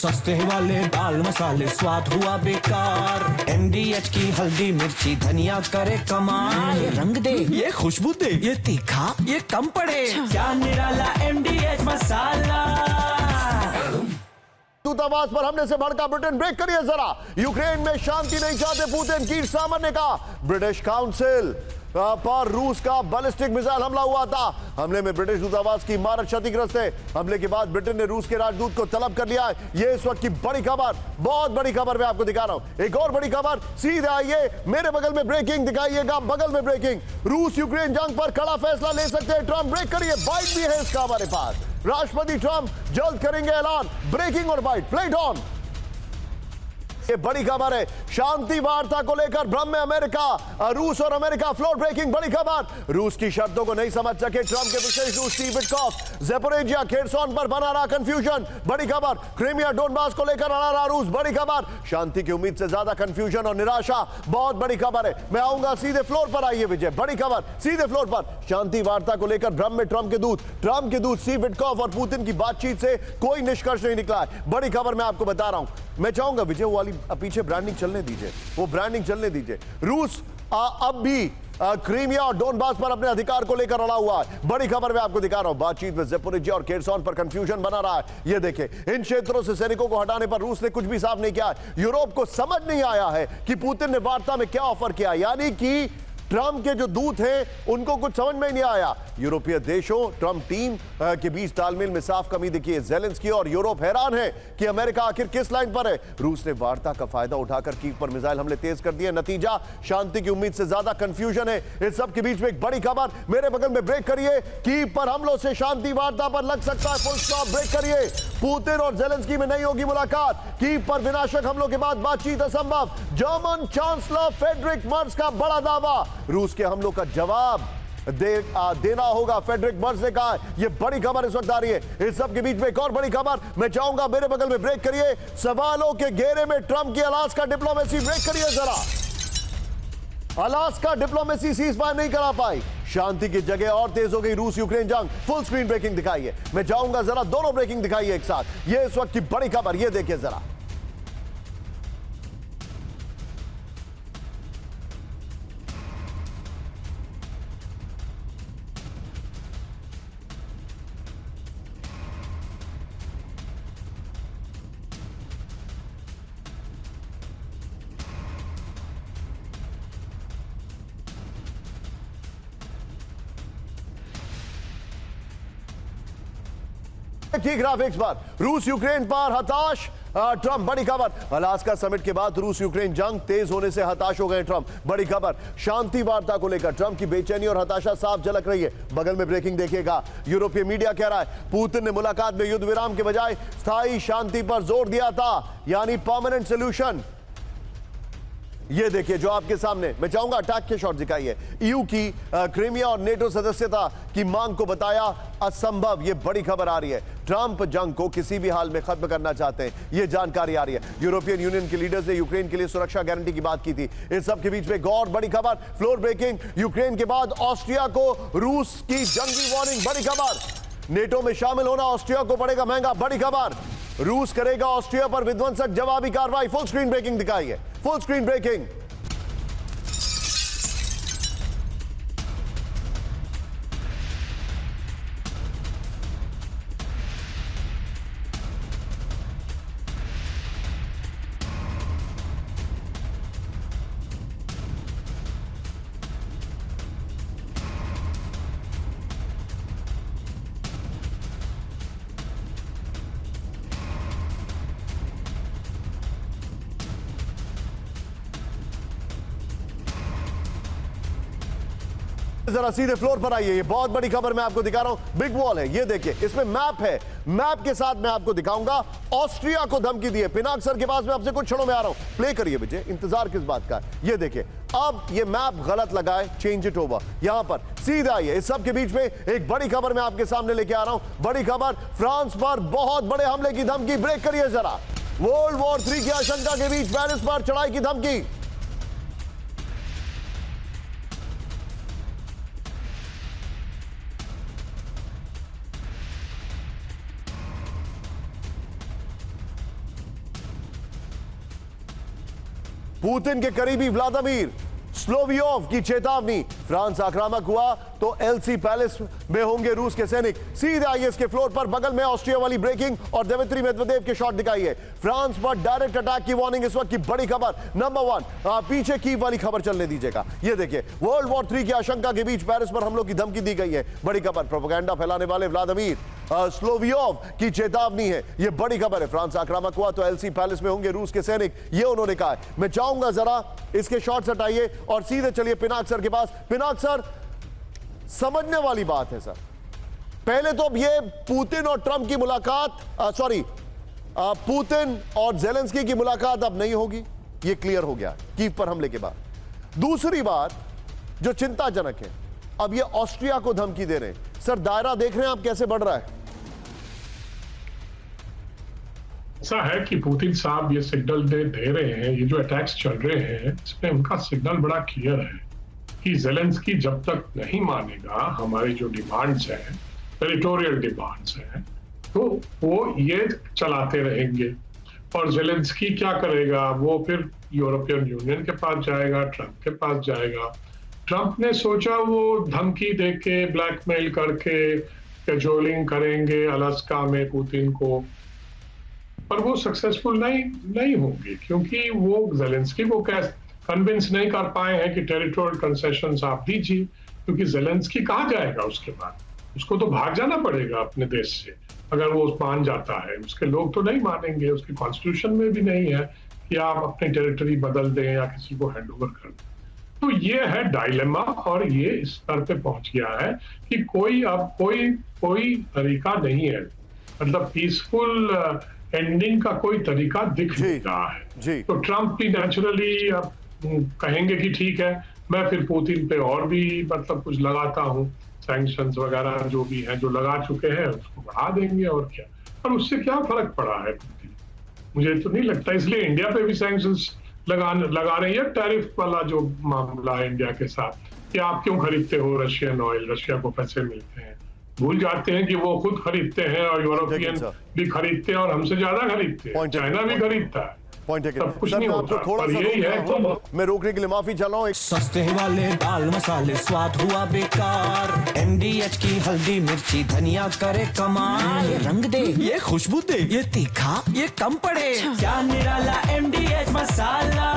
सस्ते वाले दाल मसाले स्वाद हुआ बेकार। MDH की हल्दी मिर्ची धनिया करे कमाल। ये रंग दे, ये खुशबू दे, ये तीखा, ये कम पड़े। क्या निराला MDH मसाला। दूतावास पर हमले से भड़का ब्रिटेन, ब्रेक करिए जरा। यूक्रेन में शांति नहीं चाहते पुतिन, कीर स्टारमर ने कहा। ब्रिटिश काउंसिल पर रूस का बैलिस्टिक मिसाइल हमला हुआ था। हमले में ब्रिटिश दूतावास की इमारत क्षतिग्रस्त है। हमले के बाद ब्रिटेन ने रूस के राजदूत को तलब कर लिया है। ये इस वक्त की बड़ी खबर, बहुत बड़ी खबर मैं आपको दिखा रहा हूं। एक और बड़ी खबर, सीधे आइए मेरे बगल में ब्रेकिंग दिखाइएगा, बगल में ब्रेकिंग। रूस यूक्रेन जंग पर कड़ा फैसला ले सकते हैं ट्रंप, ब्रेक करिए। बाइट भी है इसका हमारे पास, राष्ट्रपति ट्रंप जल्द करेंगे ऐलान। ब्रेकिंग और बाइट, प्लेट ऑन। ये बड़ी खबर है, शांति वार्ता को लेकर भ्रम में अमेरिका, रूस और अमेरिका। फ्लोर ब्रेकिंग बड़ी खबर, रूस की शर्तों को नहीं समझ सके ट्रंप के विशेष दूत स्टीव विटकॉफ। ज़ेपोरिजिया खेरसोन पर बना रहा कंफ्यूजन, बड़ी खबर। क्रीमिया डोनबास को लेकर अड़ा रहा रूस, बड़ी खबर। शांति की उम्मीद से ज्यादा कंफ्यूजन और निराशा, बहुत बड़ी खबर है। मैं आऊंगा सीधे फ्लोर पर, आइए विजय, बड़ी खबर सीधे फ्लोर पर। शांति वार्ता को लेकर भ्रम में ट्रंप के दूत स्टीव विटकॉफ और पुतिन की बातचीत से कोई निष्कर्ष नहीं निकला है। बड़ी खबर मैं आपको बता रहा हूं। मैं चाहूंगा विजय वो वाली पीछे ब्रांडिंग चलने दीजिए, वो ब्रांडिंग चलने दीजिए। रूस अब भी क्रीमिया और डोनबास पर अपने अधिकार को लेकर अड़ा हुआ है। बड़ी खबर मैं आपको दिखा रहा हूं। बातचीत में ज़ेपोरिजिया और खेरसोन पर कंफ्यूजन बना रहा है। ये देखें, इन क्षेत्रों से सैनिकों को हटाने पर रूस ने कुछ भी साफ नहीं किया है। यूरोप को समझ नहीं आया है कि पुतिन ने वार्ता में क्या ऑफर किया, यानी कि ट्रंप के जो दूत हैं उनको कुछ समझ में ही नहीं आया। यूरोपीय देशों ट्रंप टीम के बीच तालमेल में साफ कमी दिखी है। ज़ेलेंस्की और यूरोप हैरान है कि अमेरिका आखिर किस लाइन पर है। रूस ने वार्ता का फायदा उठाकर कीव पर मिसाइल हमले तेज कर दिए। नतीजा, शांति की उम्मीद से ज्यादा कंफ्यूजन है। इस सब के बीच में एक बड़ी खबर मेरे बगल में, ब्रेक करिए। कीव पर हमलों से शांति वार्ता पर लग सकता है फुल स्टॉप, ब्रेक करिए। पुतिन और ज़ेलेंस्की में नहीं होगी मुलाकात। कीव पर विनाशक हमलों के बाद बातचीत असंभव। जर्मन चांसलर फ्रेडरिक मर्ज का बड़ा दावा, रूस के हमलों का जवाब देना होगा, फ्रेडरिक मर्ज ने कहा। यह बड़ी खबर इस वक्त आ रही है। इस सब के बीच में एक और बड़ी खबर मैं चाहूंगा मेरे बगल में, ब्रेक करिए। सवालों के घेरे में ट्रंप की अलास्का डिप्लोमेसी, ब्रेक करिए जरा। अलास्का डिप्लोमेसी सीज फायर नहीं करा पाई, शांति की जगह और तेज हो गई रूस यूक्रेन जंग। फुल स्क्रीन ब्रेकिंग दिखाइए, मैं चाहूंगा जरा दोनों ब्रेकिंग दिखाइए एक साथ। यह इस वक्त की बड़ी खबर, यह देखिए जरा। की ग्राफिक्स पर रूस यूक्रेन पर हताश ट्रंप, बड़ी खबर। अलास्का समिट के बाद रूस यूक्रेन जंग तेज होने से हताश हो गए ट्रंप, बड़ी खबर। शांति वार्ता को लेकर ट्रंप की बेचैनी और हताशा साफ झलक रही है। बगल में ब्रेकिंग देखिएगा, यूरोपीय मीडिया कह रहा है पुतिन ने मुलाकात में युद्ध विराम के बजाय स्थायी शांति पर जोर दिया था, यानी परमानेंट सॉल्यूशन। ये देखिए जो आपके सामने, मैं चाहूंगा अटैक के शॉट दिखाइए। ईयू की क्रीमिया और नेटो सदस्यता की मांग को बताया असंभव, ये बड़ी खबर आ रही है। ट्रंप जंग को किसी भी हाल में खत्म करना चाहते हैं, ये जानकारी आ रही है। यूरोपियन यूनियन के लीडर्स ने यूक्रेन के लिए सुरक्षा गारंटी की बात की थी। इस सब के बीच में एक और बड़ी खबर, फ्लोर ब्रेकिंग। यूक्रेन के बाद ऑस्ट्रिया को रूस की जंगी वार्निंग, बड़ी खबर। नेटो में शामिल होना ऑस्ट्रिया को पड़ेगा महंगा, बड़ी खबर। रूस करेगा ऑस्ट्रिया पर विध्वंसक जवाबी कार्रवाई। फुल स्क्रीन ब्रेकिंग दिखाइए, फुल स्क्रीन ब्रेकिंग। जरा सीधे फ्लोर पर आइए, ये बहुत बड़ी खबर मैं आपको दिखा रहा हूं। बिग वॉल है, ये देखिए, इसमें मैप है। मैप के साथ मैं आपको दिखाऊंगा ऑस्ट्रिया को धमकी दी है। पिनाक सर के पास मैं आपसे कुछ क्षणों में आ रहा हूं, प्ले करिए विजय, इंतजार किस बात का। ये देखिए, अब ये मैप गलत लगाए, चेंज इट ओवर। यहां पर सीधे आइए। इस सब के बीच में एक बड़ी खबर मैं आपके सामने लेके आ रहा हूं। बड़ी खबर, फ्रांस पर बहुत बड़े हमले की धमकी, ब्रेक करिए जरा। वर्ल्ड वॉर 3 की आशंका के बीच पेरिस पर चढ़ाई की धमकी। पुतिन के करीबी व्लादिमीर स्लोवियोव की चेतावनी, फ्रांस आक्रामक हुआ तो एलसी पैलेस में होंगे रूस के सैनिक। सीधे आईएस के फ्लोर पर बगल में ऑस्ट्रिया वाली ब्रेकिंग और दिमित्री मेदवेदेव के शॉट दिखाई है। फ्रांस पर डायरेक्ट अटैक की वार्निंग इस वक्त की बड़ी खबर नंबर 1। पीछे कीव वाली खबर चलने दीजिएगा। ये देखिए, वर्ल्ड वॉर 3 की आशंका के बीच पेरिस पर हमलों की धमकी दी गई है। बड़ी खबर, प्रोपेगेंडा फैलाने वाले व्लादिमीर स्लोवियोव की चेतावनी है। ये बड़ी खबर है। फ्रांस आक्रामक हुआ तो एलसी पैलेस में होंगे रूस के सैनिक, ये उन्होंने कहा है। मैं चाहूंगा जरा इसके शॉट्स हटाइए और सीधे चलिए पिनाक सर के पास। पिनाक सर, समझने वाली बात है सर, पहले तो अब ये पुतिन और ट्रंप की मुलाकात, पुतिन और जेलेंस्की की मुलाकात अब नहीं होगी, ये क्लियर हो गया कीव पर हमले के बाद। दूसरी बात जो चिंताजनक है, अब ये ऑस्ट्रिया को धमकी दे रहे हैं। सर, दायरा देख रहे हैं आप कैसे बढ़ रहा है? ऐसा है कि पुतिन साहब ये सिग्नल दे रहे हैं, ये जो अटैक्स चल रहे हैं इसमें उनका सिग्नल बड़ा क्लियर है कि जेलेंस्की जब तक नहीं मानेगा हमारी जो डिमांड्स हैं, टेरिटोरियल डिमांड्स हैं, तो वो ये चलाते रहेंगे। और जेलेंस्की क्या करेगा, वो फिर यूरोपियन यूनियन के पास जाएगा, ट्रंप के पास जाएगा। ट्रंप ने सोचा वो धमकी देके, ब्लैकमेल करके कैजोलिंग करेंगे अलास्का में पुतिन को, पर वो सक्सेसफुल नहीं होंगे क्योंकि वो जेलेंस्की को कन्विंस नहीं कर पाए हैं कि टेरिटोरियल कंसेशंस आप दीजिए, क्योंकि जेलेंस्की कहाँ जाएगा उसके बाद, उसको तो भाग जाना पड़ेगा अपने देश से अगर वो मान जाता है। उसके लोग तो नहीं मानेंगे, उसके कॉन्स्टिट्यूशन में भी नहीं है कि आप अपनी टेरिटरी बदल दें या किसी को हैंड ओवर कर दें। तो ये है डायलेमा और ये इस स्तर पे पहुंच गया है कि कोई तरीका नहीं है, मतलब पीसफुल एंडिंग का कोई तरीका दिख नहीं रहा है। तो ट्रंप भी नेचुरली अब कहेंगे कि ठीक है, मैं फिर पुतिन पे और भी मतलब कुछ लगाता हूँ, सैंक्शंस वगैरह जो भी हैं, जो लगा चुके हैं उसको बढ़ा देंगे और क्या। पर उससे क्या फर्क पड़ा है पुतिन, मुझे तो नहीं लगता। इसलिए इंडिया पे भी सैंक्शंस लगा रही है, टैरिफ वाला जो मामला है इंडिया के साथ कि आप क्यों खरीदते हो रशियन ऑयल, रशिया को पैसे मिलते हैं। भूल जाते हैं कि वो खुद खरीदते हैं और यूरोपियन भी खरीदते हैं और हमसे ज्यादा खरीदते हैं, चाइना भी खरीदता है। सब कुछ नहीं होता, पर यही है। मैं रोकने के लिए माफी चाह रहा हूँ। सस्ते वाले दाल मसाले स्वाद हुआ बेकार, एमडीएच की हल्दी मिर्ची धनिया करे कमाल। ये रंग दे, ये खुशबू दे, ये तीखा, ये कम पड़े, क्या निराला एमडीएच मसाला।